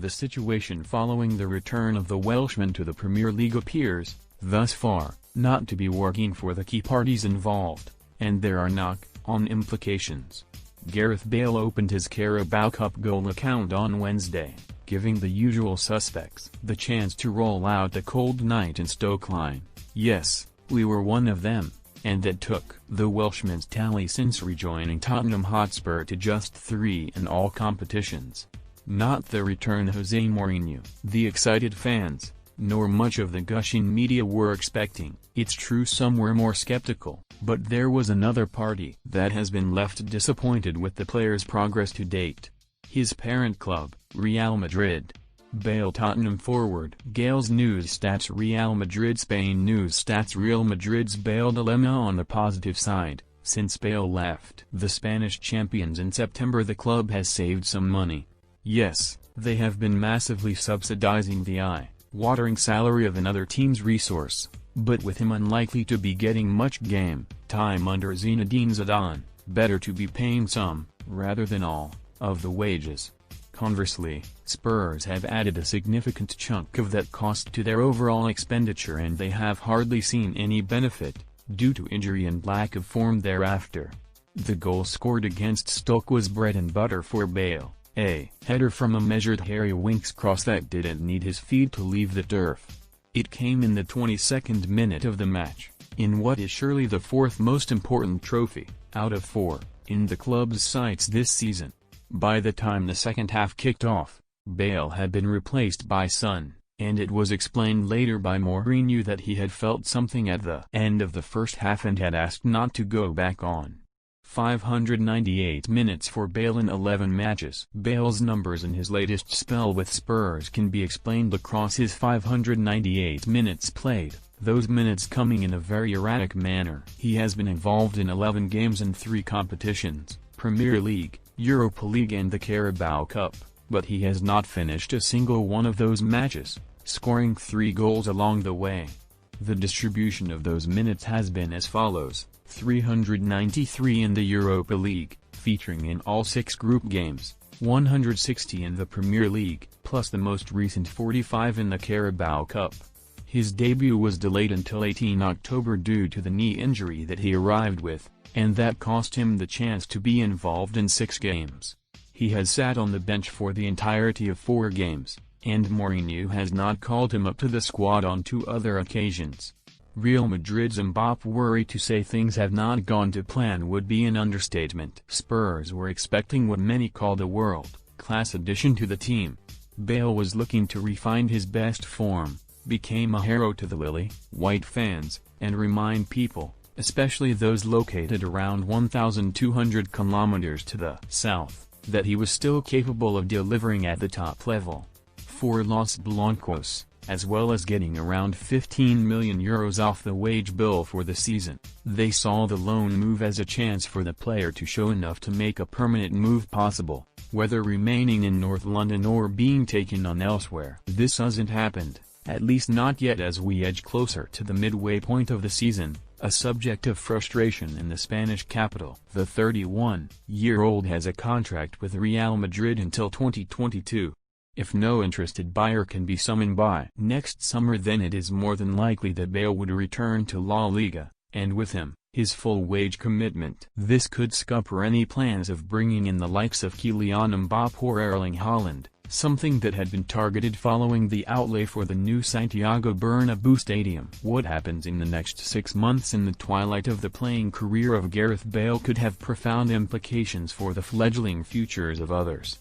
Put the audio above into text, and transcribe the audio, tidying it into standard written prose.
the situation following the return of the Welshman to the Premier League appears, thus far, not to be working for the key parties involved, and there are knock-on implications. Gareth Bale opened his Carabao Cup goal account on Wednesday, giving the usual suspects the chance to roll out the cold night in Stoke line. "Yes, we were one of them," and that took the Welshman's tally since rejoining Tottenham Hotspur to just 3 in all competitions. Not the return Jose Mourinho, the excited fans, nor much of the gushing media were expecting. It's true some were more skeptical, but there was another party that has been left disappointed with the player's progress to date. His parent club, Real Madrid. Bale Tottenham forward Gales News Stats Real Madrid Spain News Stats Real Madrid's Bale dilemma. On the positive side, since Bale left the Spanish champions in September, the club has saved some money. Yes, they have been massively subsidizing the eye-watering salary of another team's resource, but with him unlikely to be getting much game time under Zinedine Zidane, better to be paying some, rather than all, of the wages. Conversely, Spurs have added a significant chunk of that cost to their overall expenditure, and they have hardly seen any benefit, due to injury and lack of form thereafter. The goal scored against Stoke was bread and butter for Bale, a header from a measured Harry Winks cross that didn't need his feet to leave the turf. It came in the 22nd minute of the match, in what is surely the fourth most important trophy, out of 4, in the club's sights this season. By the time the second half kicked off, Bale had been replaced by Son, and it was explained later by Mourinho that he had felt something at the end of the first half and had asked not to go back on. 598 minutes for Bale in 11 matches. Bale's numbers in his latest spell with Spurs can be explained across his 598 minutes played, those minutes coming in a very erratic manner. He has been involved in 11 games in 3 competitions, Premier League, Europa League and the Carabao Cup, but he has not finished a single one of those matches, scoring 3 goals along the way. The distribution of those minutes has been as follows: 393 in the Europa League, featuring in all 6 group games, 160 in the Premier League, plus the most recent 45 in the Carabao Cup. His debut was delayed until 18 October due to the knee injury that he arrived with, and that cost him the chance to be involved in 6 games. He has sat on the bench for the entirety of 4 games, and Mourinho has not called him up to the squad on 2 other occasions. Real Madrid's Mbappé worry to say things have not gone to plan would be an understatement. Spurs were expecting what many called a world-class addition to the team. Bale was looking to refine his best form, became a hero to the Lily-White fans, and remind people, especially those located around 1,200 kilometers to the south, that he was still capable of delivering at the top level. For Los Blancos, as well as getting around €15 million off the wage bill for the season, they saw the loan move as a chance for the player to show enough to make a permanent move possible, whether remaining in North London or being taken on elsewhere. This hasn't happened, at least not yet, as we edge closer to the midway point of the season, a subject of frustration in the Spanish capital. The 31-year-old has a contract with Real Madrid until 2022. If no interested buyer can be summoned by next summer, then it is more than likely that Bale would return to La Liga, and with him, his full wage commitment. This could scupper any plans of bringing in the likes of Kylian Mbappé or Erling Haaland, something that had been targeted following the outlay for the new Santiago Bernabéu stadium. What happens in the next 6 months in the twilight of the playing career of Gareth Bale could have profound implications for the fledgling futures of others.